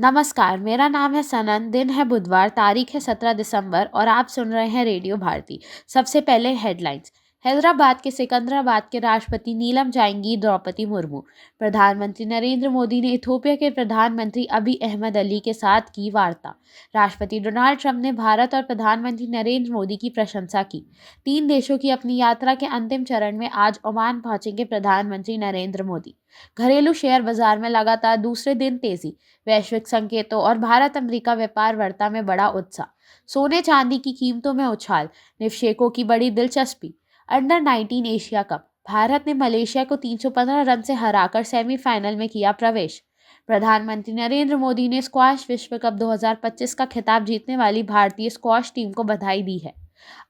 नमस्कार, मेरा नाम है सनन। दिन है बुधवार, तारीख है 17 दिसंबर और आप सुन रहे हैं रेडियो भारती। सबसे पहले हेडलाइंस। हैदराबाद के सिकंदराबाद के राष्ट्रपति नीलम जाएंगी द्रौपदी मुर्मू। प्रधानमंत्री नरेंद्र मोदी ने इथोपिया के प्रधानमंत्री अबी अहमद अली के साथ की वार्ता। राष्ट्रपति डोनाल्ड ट्रंप ने भारत और प्रधानमंत्री नरेंद्र मोदी की प्रशंसा की। 3 देशों की अपनी यात्रा के अंतिम चरण में आज ओमान पहुंचेंगे प्रधानमंत्री नरेंद्र मोदी। घरेलू शेयर बाजार में लगातार दूसरे दिन तेजी। वैश्विक संकेतों और भारत अमेरिका व्यापार वार्ता में बड़ा उत्साह। सोने चांदी की कीमतों में उछाल। निवेशकों की बड़ी दिलचस्पी। Under 19 Asia cup. भारत ने मलेशिया को 315 रन से हराकर सेमीफाइनल में किया प्रवेश। प्रधानमंत्री नरेंद्र मोदी ने स्क्वैश विश्व कप 2025 का खिताब जीतने वाली भारतीय स्क्वैश टीम को बधाई दी है।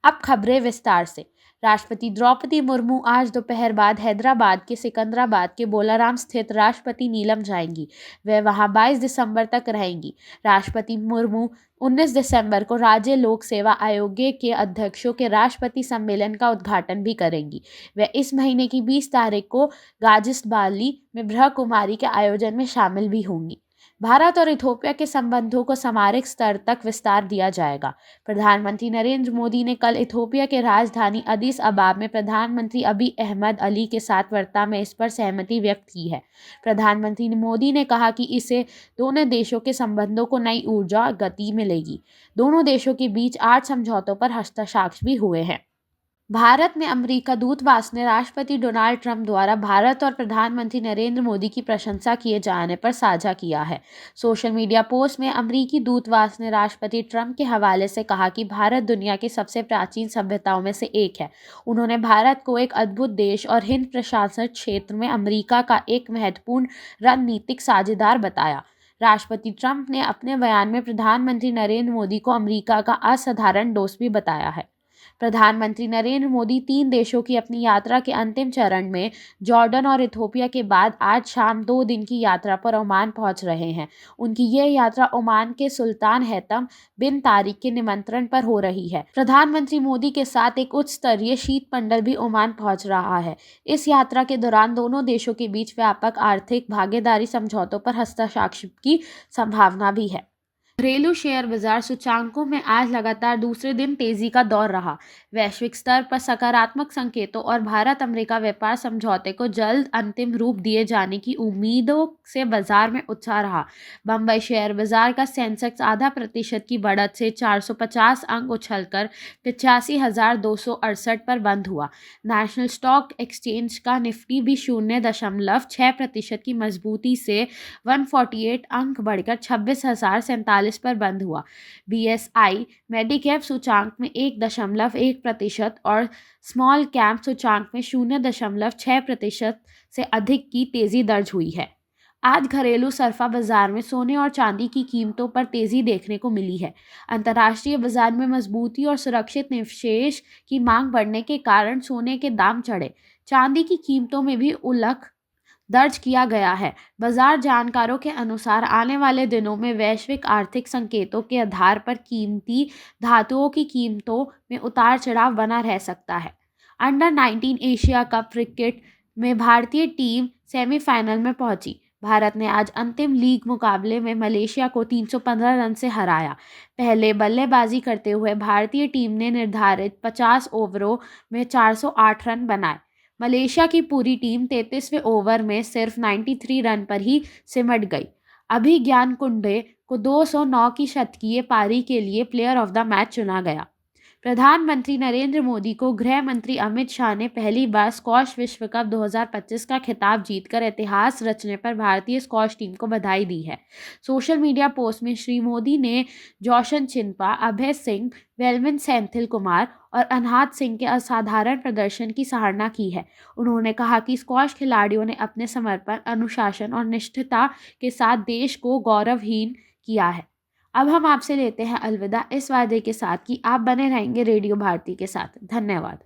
अब खबरें विस्तार से। राष्ट्रपति द्रौपदी मुर्मू आज दोपहर बाद हैदराबाद के सिकंदराबाद के बोलाराम स्थित राष्ट्रपति नीलम जाएंगी। वे वहां 22 दिसंबर तक रहेंगी। राष्ट्रपति मुर्मू 19 दिसंबर को राज्य लोक सेवा आयोग के अध्यक्षों के राष्ट्रपति सम्मेलन का उद्घाटन भी करेंगी। वे इस महीने की 20 तारीख को गाजिस्बाली में ब्रह्मकुमारी के आयोजन में शामिल भी होंगी। भारत और इथोपिया के संबंधों को सामरिक स्तर तक विस्तार दिया जाएगा। प्रधानमंत्री नरेंद्र मोदी ने कल इथोपिया के राजधानी अदीस अबाब में प्रधानमंत्री अबी अहमद अली के साथ वार्ता में इस पर सहमति व्यक्त की है। प्रधानमंत्री मोदी ने कहा कि इससे दोनों देशों के संबंधों को नई ऊर्जा और गति मिलेगी। दोनों देशों के बीच 8 समझौतों पर हस्ताक्षर भी हुए हैं। भारत में अमेरिका दूतावास ने राष्ट्रपति डोनाल्ड ट्रंप द्वारा भारत और प्रधानमंत्री नरेंद्र मोदी की प्रशंसा किए जाने पर साझा किया है। सोशल मीडिया पोस्ट में अमेरिकी दूतावास ने राष्ट्रपति ट्रंप के हवाले से कहा कि भारत दुनिया की सबसे प्राचीन सभ्यताओं में से एक है। उन्होंने भारत को एक अद्भुत देश और हिंद प्रशासनिक क्षेत्र में अमेरिका का एक महत्वपूर्ण रणनीतिक साझेदार बताया। राष्ट्रपति ट्रंप ने अपने बयान में प्रधानमंत्री नरेंद्र मोदी को अमेरिका का असाधारण दोस्त भी बताया है। प्रधानमंत्री नरेंद्र मोदी 3 देशों की अपनी यात्रा के अंतिम चरण में जॉर्डन और इथोपिया के बाद आज शाम 2 दिन की यात्रा पर ओमान पहुंच रहे हैं। उनकी यह यात्रा ओमान के सुल्तान हैतम बिन तारिक के निमंत्रण पर हो रही है। प्रधानमंत्री मोदी के साथ एक उच्च स्तरीय शीतमंडल भी ओमान पहुंच रहा है। इस यात्रा के दौरान दोनों देशों के बीच व्यापक आर्थिक भागीदारी समझौतों पर हस्ताक्षर की संभावना भी है। घरेलू शेयर बाजार सूचांकों में आज लगातार दूसरे दिन तेजी का दौर रहा। वैश्विक स्तर पर सकारात्मक संकेतों और भारत अमेरिका व्यापार समझौते को जल्द अंतिम रूप दिए जाने की उम्मीदों से बाजार में उत्साह रहा। बम्बई शेयर बाजार का सेंसेक्स आधा प्रतिशत की बढ़त से 450 अंक उछलकर 85,268 पर बंद हुआ। नेशनल स्टॉक एक्सचेंज का निफ्टी भी 0.6% की मजबूती से 148 अंक बढ़कर 26,047 पर बंद हुआ। बीएसआई मेडिकैप सूचांक में 1.1% और स्मॉल कैप सूचांक में 0.6% से अधिक की तेजी दर्ज हुई है। आज घरेलू सरफा बाजार में सोने और चांदी की कीमतों पर तेजी देखने को मिली है। अंतर्राष्ट्रीय बाजार में मजबूती और सुरक्षित निवेश की मांग बढ़ने के कारण सोने के दाम चढ़े। चांदी की कीमतों में भी उलट दर्ज किया गया है। बाजार जानकारों के अनुसार आने वाले दिनों में वैश्विक आर्थिक संकेतों के आधार पर कीमती धातुओं की कीमतों में उतार चढ़ाव बना रह सकता है। अंडर 19 एशिया कप क्रिकेट में भारतीय टीम सेमीफाइनल में पहुंची। भारत ने आज अंतिम लीग मुकाबले में मलेशिया को 315 रन से हराया। पहले बल्लेबाजी करते हुए भारतीय टीम ने निर्धारित 50 ओवरों में 408 रन बनाए। मलेशिया की पूरी टीम 33वें ओवर में सिर्फ 93 रन पर ही सिमट गई। अभिज्ञान कुंडे को 209 की शतकीय पारी के लिए प्लेयर ऑफ द मैच चुना गया। प्रधानमंत्री नरेंद्र मोदी को गृह मंत्री अमित शाह ने पहली बार स्क्वैश विश्व कप 2025 का खिताब जीतकर इतिहास रचने पर भारतीय स्क्वैश टीम को बधाई दी है। सोशल मीडिया पोस्ट में श्री मोदी ने जोशन चिन्पा, अभय सिंह, वेलमिन सेंथिल कुमार और अनहात सिंह के असाधारण प्रदर्शन की सराहना की है। उन्होंने कहा कि स्क्वैश खिलाड़ियों ने अपने समर्पण, अनुशासन और निष्ठता के साथ देश को गौरवहीन किया है। अब हम आपसे लेते हैं अलविदा, इस वादे के साथ कि आप बने रहेंगे रेडियो भारती के साथ। धन्यवाद।